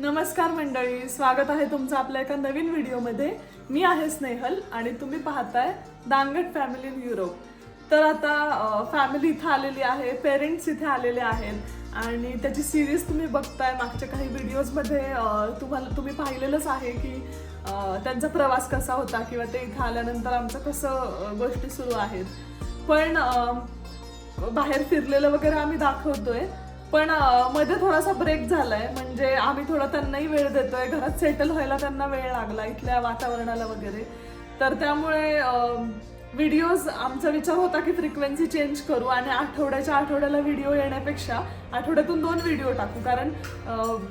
नमस्कार मंडळी, स्वागत आहे तुमचं आपल्या एका नवीन व्हिडिओमध्ये। मी आहे स्नेहल आणि तुम्ही पाहताय दांगट फॅमिली इन युरोप। तर आता फॅमिली इथे आलेली आहे, पेरेंट्स इथे आलेले आहेत आणि त्याची सिरीज तुम्ही बघताय। मागच्या काही व्हिडिओजमध्ये तुम्ही पाहिलेलंच आहे की त्यांचा प्रवास कसा होता किंवा ते इथे आल्यानंतर आमचं कसं गोष्टी सुरू आहेत। पण बाहेर फिरलेलं वगैरे आम्ही दाखवतोय, पण मध्ये थोडासा ब्रेक झालाय, म्हणजे आम्ही थोडा त्यांनाही वेळ देतोय, घरात सेटल व्हायला त्यांना वेळ लागला इथल्या वातावरणाला वगैरे। तर त्यामुळे व्हिडिओज आमचा विचार होता की फ्रिक्वेन्सी चेंज करू आणि आठवड्याला व्हिडिओ येण्यापेक्षा आठवड्यातून 2 व्हिडिओ टाकू, कारण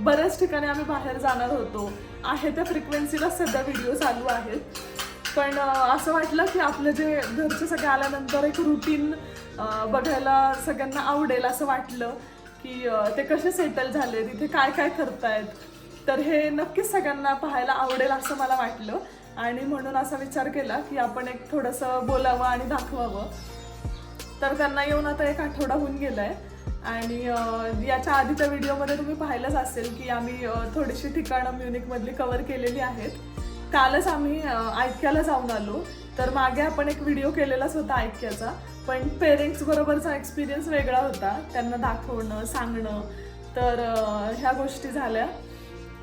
बऱ्याच ठिकाणी आम्ही बाहेर जाणार होतो। आहे त्या फ्रिक्वेन्सीला सध्या व्हिडिओ चालू आहेत, पण असं वाटलं की आपलं जे घरचे सगळे आल्यानंतर एक रुटीन बघायला सगळ्यांना आवडेल असं वाटलं की ते कसे सेटल झाले, तिथे काय काय करतायत। तर हे नक्कीच सगळ्यांना पाहायला आवडेल असं मला वाटलं आणि म्हणून असा विचार केला की आपण एक थोडंसं बोलावं आणि दाखवावं। तर त्यांना येऊन आता 1 आठवडा होऊन गेलाय आणि याच्या आधीच्या व्हिडिओमध्ये तुम्ही पाहिलंच असेल की आम्ही थोडीशी ठिकाणं म्युनिकमधली कव्हर केलेली आहेत। कालच आम्ही ऐक्याला जाऊन आलो, तर मागे आपण एक व्हिडिओ केलेलाच होता ऐक्याचा, पण पेरेंट्स बरोबरचा एक्सपिरियन्स वेगळा होता, त्यांना दाखवणं सांगणं। तर ह्या गोष्टी झाल्या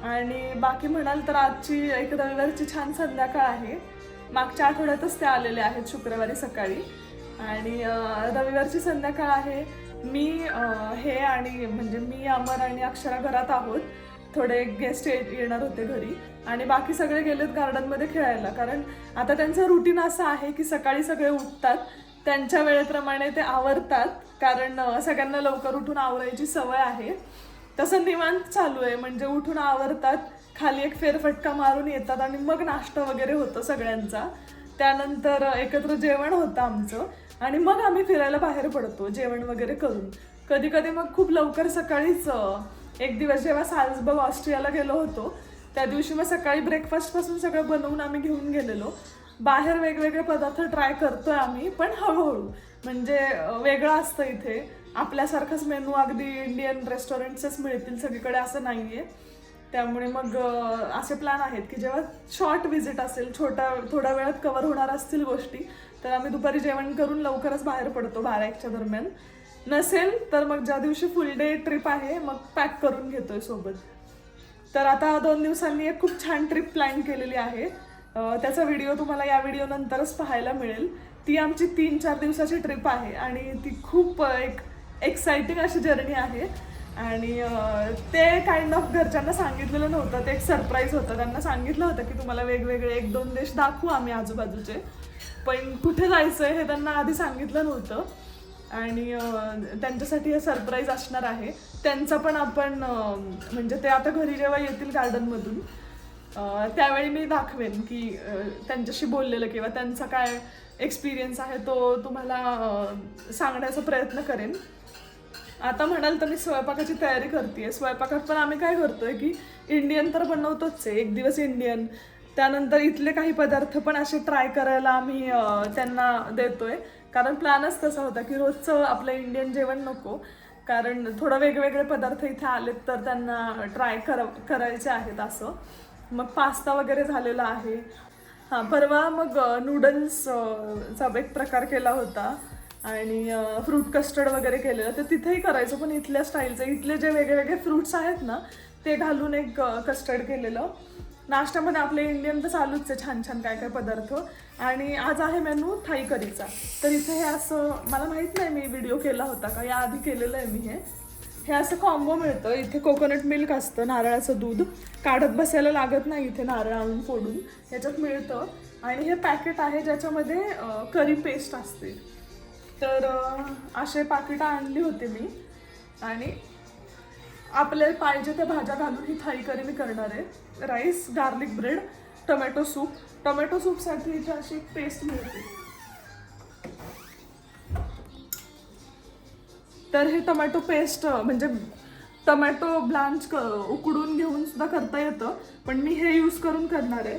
आणि बाकी म्हणाल तर आजची एक रविवारची छान संध्याकाळ आहे। मागच्या आठवड्यातच ते आलेले आहेत शुक्रवारी सकाळी आणि रविवारची संध्याकाळ आहे। मी हे आणि म्हणजे मी अमर आणि अक्षरा घरात आहोत, थोडे गेस्ट येणार होते घरी आणि बाकी सगळे गेलेत गार्डनमध्ये खेळायला, कारण आता त्यांचं रुटीन असं आहे की सकाळी सगळे उठतात, त्यांच्या वेळेप्रमाणे ते आवरतात, कारण सगळ्यांना लवकर उठून आवरायची सवय आहे। तसं निवांत चालू आहे, म्हणजे उठून आवरतात, खाली एक फेरफटका मारून येतात आणि मग नाश्ता वगैरे होतो सगळ्यांचा, त्यानंतर एकत्र जेवण होतं आमचं आणि मग आम्ही फिरायला बाहेर पडतो जेवण वगैरे करून। कधी कधी मग खूप लवकर सकाळीच एक दिवस जेव्हा साल्झबर्ग ऑस्ट्रियाला गेलो होतो त्या दिवशी मग सकाळी ब्रेकफास्टपासून सगळं बनवून आम्ही घेऊन गेलेलो। बाहेर वेगवेगळे पदार्थ ट्राय करतोय आम्ही, पण हळूहळू, म्हणजे वेगळं असतं इथे, आपल्यासारखाच मेनू अगदी इंडियन रेस्टॉरंट्सच मिळतील सगळीकडे असं नाहीये। त्यामुळे मग असे प्लॅन आहेत की जेव्हा शॉर्ट व्हिजिट असेल, थोड्या वेळात कव्हर होणार असतील गोष्टी, तर आम्ही दुपारी जेवण करून लवकरच बाहेर पडतो 12-1च्या दरम्यान। नसेल तर मग ज्या दिवशी फुल डे ट्रिप आहे मग पॅक करून घेतोय सोबत। तर आता 2 दिवसांनी एक खूप छान ट्रिप प्लॅन केलेली आहे, त्याचा व्हिडिओ तुम्हाला या व्हिडिओ नंतरच पाहायला मिळेल। ती आमची 3-4 दिवसाची ट्रिप आहे आणि ती खूप एक एक्साइटिंग अशी जर्नी आहे आणि ते काइंड ऑफ घरच्यांना सांगितलेलं नव्हतं, ते एक सरप्राईज होतं। त्यांना सांगितलं होतं की तुम्हाला वेगवेगळे 1-2 देश दाखवू आम्ही आजूबाजूचे, पण कुठे जायचं आहे हे त्यांना आधी सांगितलं नव्हतं आणि त्यांच्यासाठी हे सरप्राईज असणार आहे। त्यांचं पण आपण म्हणजे ते आता घरी जेव्हा येतील गार्डनमधून त्यावेळी मी दाखवेन की त्यांच्याशी बोललेलं किंवा त्यांचा काय एक्सपिरियन्स आहे तो तुम्हाला सांगण्याचा प्रयत्न करेन। आता म्हणाल तर मी स्वयंपाकाची तयारी करते। स्वयंपाकात पण आम्ही काय करतोय की इंडियन तर बनवतोच आहे, एक दिवस इंडियन, त्यानंतर इथले काही पदार्थ पण असे ट्राय करायला आम्ही त्यांना देतोय, कारण प्लॅनच तसा होता की रोजचं आपलं इंडियन जेवण नको, कारण थोडं वेगवेगळे पदार्थ इथे आलेत तर त्यांना ट्राय करायचे आहेत असं। मग पास्ता वगैरे झालेला आहे। हां, परवा मग नूडल्सचा एक प्रकार केला होता आणि फ्रूट कस्टर्ड वगैरे केलेलं, तर तिथेही करायचं पण इथल्या स्टाईलचं, इथले जे वेगवेगळे फ्रूट्स आहेत ना ते घालून एक कस्टर्ड केलेलं। नाश्त्यामध्ये आपले इंडियन तर चालूच आहे, छान छान काय काय पदार्थ। आणि आज आहे मेनू थाई करीचा। तर इथे हे असं, मला माहीत नाही मी व्हिडिओ केला होता का, या आधी केलेलं आहे मी हे असं कॉम्बो मिळतं इथे। कोकोनट मिल्क असतं, नारळाचं दूध, काढत बसायला लागत नाही इथे, नारळ आणून फोडून ह्याच्यात मिळतं आणि हे पॅकेट आहे ज्याच्यामध्ये करी पेस्ट असते। तर असे पाकिटं आणली होती मी आणि आपल्याला पाहिजे त्या भाज्या घालून ही थाई करी मी करणार आहे। राईस, गार्लिक ब्रेड, टोमॅटो सूपसाठी इथे अशी एक पेस्ट मिळते। तर हे टोमॅटो पेस्ट म्हणजे टोमॅटो ब्लांच उकडून घेऊन सुद्धा करता येतं, पण मी हे यूज करून करणार आहे।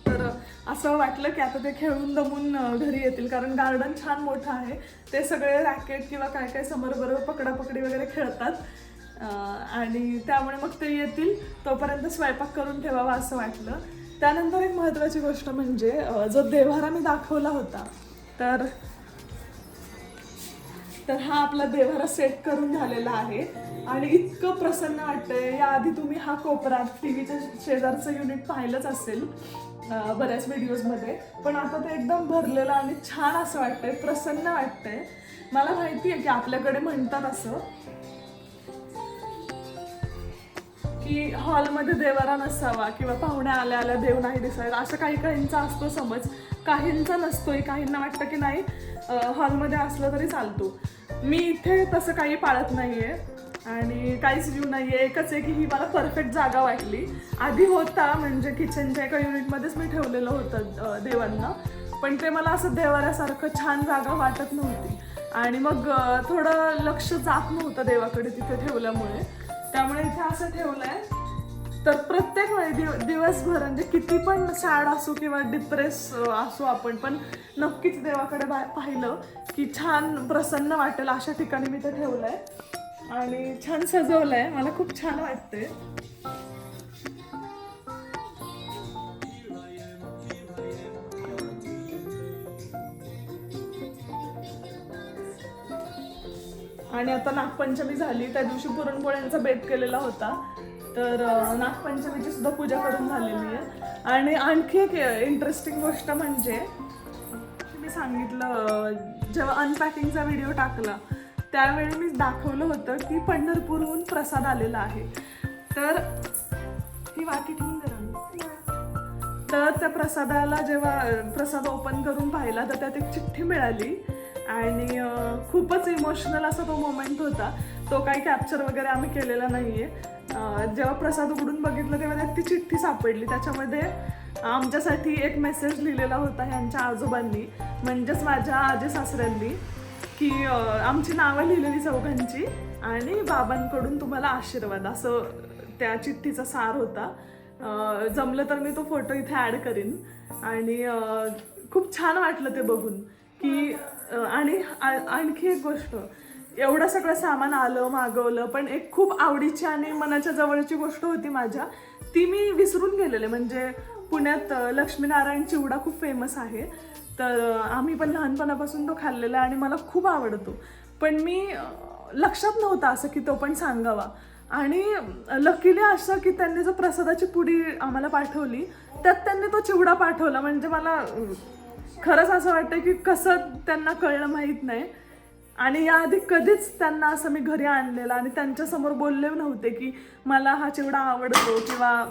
तर असं वाटलं की आता ते खेळून दमून घरी येतील, कारण गार्डन छान मोठं आहे, ते सगळे रॅकेट किंवा काय काय समोर बरोबर पकडापकडी वगैरे खेळतात आणि त्यामुळे मग ते येतील तोपर्यंत स्वयंपाक करून ठेवावा असं वाटलं. त्यानंतर एक महत्त्वाची गोष्ट म्हणजे जो देव्हारा मी दाखवला होता तर हा आपला देव्हारा सेट करून झालेला आहे आणि इतकं प्रसन्न वाटतंय. याआधी तुम्ही हा कोपरा टीव्हीच्या शेजारचं युनिट पाहिलंच असेल बऱ्याच व्हिडिओजमध्ये, पण आता ते एकदम भरलेलं आणि छान असं वाटतंय, प्रसन्न वाटतंय. मला माहिती आहे की आपल्याकडे म्हणतात असं की हॉलमध्ये देवारा नसावा किंवा पाहुण्या आल्या आल्या देव नाही दिसायला, असं काही काहींचा असतो समज. काहींचा नसतोय, काहींना वाटतं की नाही हॉलमध्ये असलं तरी चालतो. मी इथे तसं काही पाळत नाहीये आणि काहीच व्ह्यू नाहीये. एकच आहे की ही मला परफेक्ट जागा वाटली. आधी होता म्हणजे किचनच्या एका युनिटमध्येच मी ठेवलेलं होतं देवांना, पण ते मला असं देवाऱ्यासारखं छान जागा वाटत नव्हती आणि मग थोडं लक्ष जात नव्हतं देवाकडे तिथे ठेवल्यामुळे. त्यामुळे इथे असं ठेवलंय. तर प्रत्येक वेळी दिवसभर म्हणजे किती पण सॅड असू किंवा डिप्रेस असू आपण, पण नक्कीच देवाकडे पाहिलं की छान प्रसन्न वाटेल अशा ठिकाणी मी ते ठेवलंय आणि छान सजवलंय. मला खूप छान वाटतंय. आणि आता नागपंचमी झाली, त्या दिवशी पुरणपोळ्यांचा बेत केलेला होता, तर नागपंचमीची सुद्धा पूजा करून झालेली आहे. आणि आणखी एक इंटरेस्टिंग गोष्ट म्हणजे मी सांगितलं जेव्हा अनपॅकिंगचा व्हिडिओ टाकला त्यावेळी मी दाखवलं होतं की पंढरपूरहून प्रसाद आलेला आहे. तर ही वाटी ठेवून तर त्या प्रसादाला जेव्हा प्रसाद ओपन करून पाहिला तर त्यात एक चिठ्ठी मिळाली आणि खूपच इमोशनल असा तो मोमेंट होता. तो काही कॅप्चर वगैरे आम्ही केलेला नाहीये. जेव्हा प्रसाद उघडून बघितलं तेव्हा त्यात ती चिठ्ठी सापडली. त्याच्यामध्ये आमच्यासाठी एक मेसेज लिहिलेला होता ह्यांच्या आजोबांनी, म्हणजेच माझ्या आजी सासऱ्यांनी, की आमची नावं लिहिलेली चौघांची आणि बाबांकडून तुम्हाला आशीर्वाद, असं त्या चिठ्ठीचा सार होता. जमलं तर मी तो फोटो इथे ॲड करीन. आणि खूप छान वाटलं ते बघून की आणि आणखी एक गोष्ट, एवढं सगळं सामान आलं मागवलं, पण एक खूप आवडीची आणि मनाच्या जवळची गोष्ट होती माझ्या, ती मी विसरून गेलेले. म्हणजे पुण्यात लक्ष्मीनारायण चिवडा खूप फेमस आहे, तर आम्ही पण लहानपणापासून तो खाल्लेला आणि मला खूप आवडतो, पण मी लक्षात नव्हतं असं की तो पण सांगावा. आणि लकीली असं की त्यांनी जो प्रसादाची पुडी आम्हाला पाठवली त्यात त्यांनी तो चिवडा पाठवला. म्हणजे मला खरंच असं वाटतं की कसं त्यांना कळलं माहीत नाही. आणि याआधी कधीच त्यांना असं मी घरी आणलेलं आणि त्यांच्यासमोर बोलले नव्हते की मला हा चिवडा आवडतो किंवा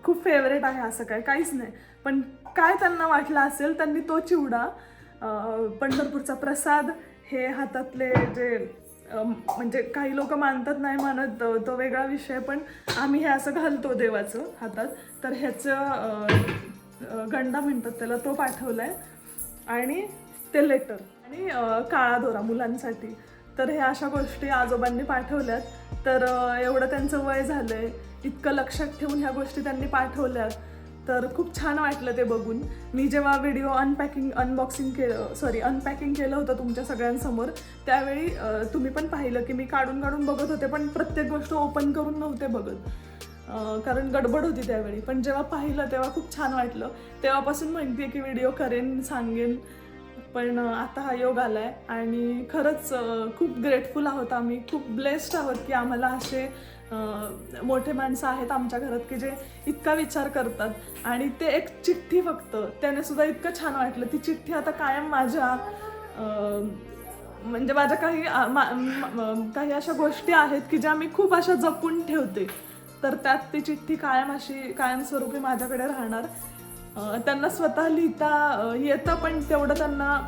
खूप फेवरेट आहे, असं काहीच नाही. पण काय त्यांना वाटलं असेल, त्यांनी तो चिवडा पंढरपूरचा प्रसाद हे हातातले जे म्हणजे काही लोक मानतात नाही मानत तो वेगळा विषय, पण आम्ही हे असं घालतो देवाचं हातात, तर ह्याचं गंडा म्हणतात त्याला, तो पाठवलाय आणि ते लेटर आणि काळा दोरा मुलांसाठी. तर ह्या अशा गोष्टी आजोबांनी पाठवल्यात. तर एवढं त्यांचं वय झालंय, इतकं लक्षात ठेवून ह्या गोष्टी त्यांनी पाठवल्यात, तर खूप छान वाटलं ते बघून. मी जेव्हा व्हिडिओ अनपॅकिंग केलं होतं तुमच्या सगळ्यांसमोर, त्यावेळी तुम्ही पण पाहिलं की मी काढून बघत होते, पण प्रत्येक गोष्ट ओपन करून नव्हते बघत, कारण गडबड होती त्यावेळी. पण जेव्हा पाहिलं तेव्हा खूप छान वाटलं. तेव्हापासून म्हणते की व्हिडिओ करेन, सांगेन, पण आता हा योग आलाय आणि खरंच खूप ग्रेटफुल आहोत आम्ही, खूप ब्लेस्ड आहोत की आम्हाला असे मोठे माणसं आहेत आमच्या घरात की जे इतका विचार करतात. आणि ते एक चिठ्ठी फक्त, त्याने सुद्धा इतकं छान वाटलं. ती चिठ्ठी आता कायम माझ्या म्हणजे माझ्या काही अशा गोष्टी आहेत की ज्या मी खूप अशा जपून ठेवते, तर त्यात ती चिठ्ठी कायमस्वरूपी माझ्याकडे राहणार. त्यांना स्वतः लिहिता येतं, पण तेवढं त्यांना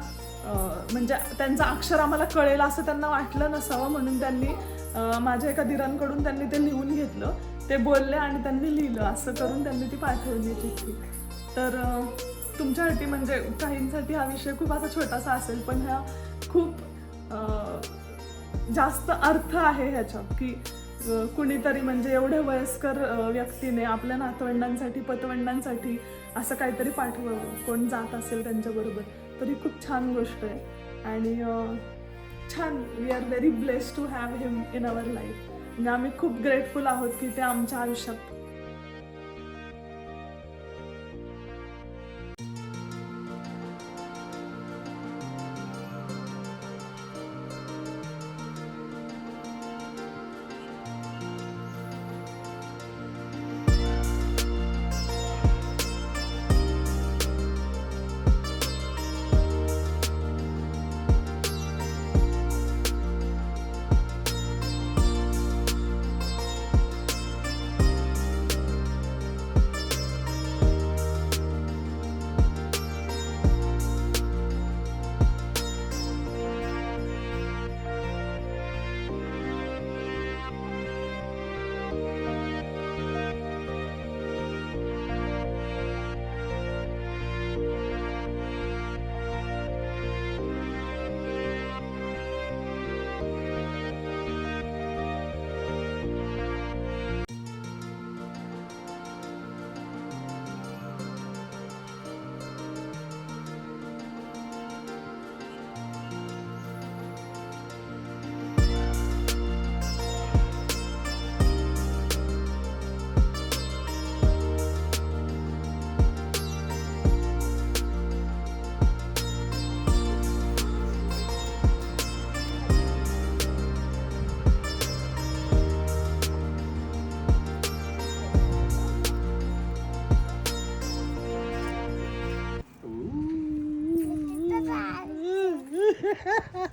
म्हणजे त्यांचं अक्षर आम्हाला कळेल असं त्यांना वाटलं नसावं, म्हणून त्यांनी माझ्या एका दिरांकडून त्यांनी ते लिहून घेतलं. ते बोलले आणि त्यांनी लिहिलं, असं करून त्यांनी ती पाठवली चिठ्ठी. तर तुमच्यासाठी म्हणजे काहींसाठी हा विषय खूप असा छोटासा असेल, पण ह्या खूप जास्त अर्थ आहे ह्याच्यात की कुणीतरी म्हणजे एवढ्या वयस्कर व्यक्तीने आपल्या नातवंडांसाठी पतवंडांसाठी असं काहीतरी पाठवावं, कोण जात असेल त्यांच्याबरोबर. तर ही खूप छान गोष्ट आहे आणि छान, we are very blessed to have him in our life. म्हणजे आम्ही खूप ग्रेटफुल आहोत की ते आमच्या आयुष्यात.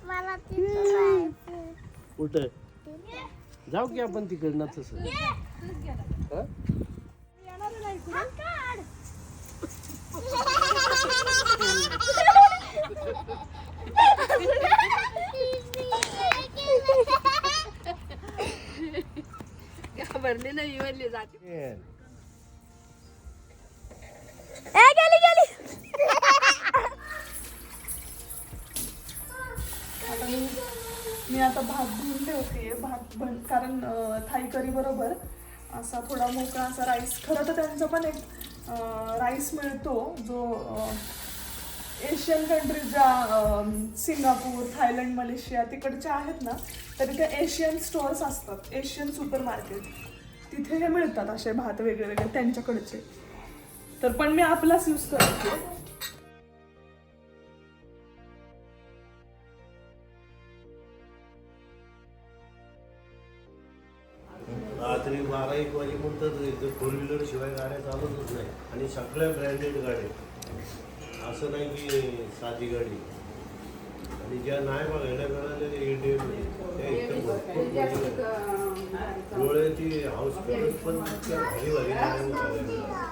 मला तिथं जायचं. कुठं जाऊ की आपण तिकडनं तसं हा? घाबरले नाही म्हणले जाते. ये. गेली गेली. मी आता भात धुवून ठेवते. कारण थाई करी बरोबर असा थोडा मोकळा असा राईस. खरं तर त्यांचा पण एक राईस मिळतो जो एशियन कंट्रीज ज्या सिंगापूर, थायलंड, मलेशिया तिकडच्या आहेत ना, तर तिथे एशियन स्टोअर्स असतात, एशियन सुपर मार्केट. तिथे हे मिळतात असे भात वेगळे वेगळे त्यांच्याकडचे. तर पण मी आपलाच यूज करते. रात्री 12-1 वाजेपर्यंत फोर व्हीलर शिवाय गाड्या चालतच नाही आणि सगळ्या ब्रँडेड गाड्या, असं नाही की साधी गाडी. आणि ज्या नाही बघायला मिळालेल्या इंडियन त्या एकदम भरपूर डोळ्याची हाऊसफुल पण इतक्या भारी भारी गाड्या बघायला मिळाल्या.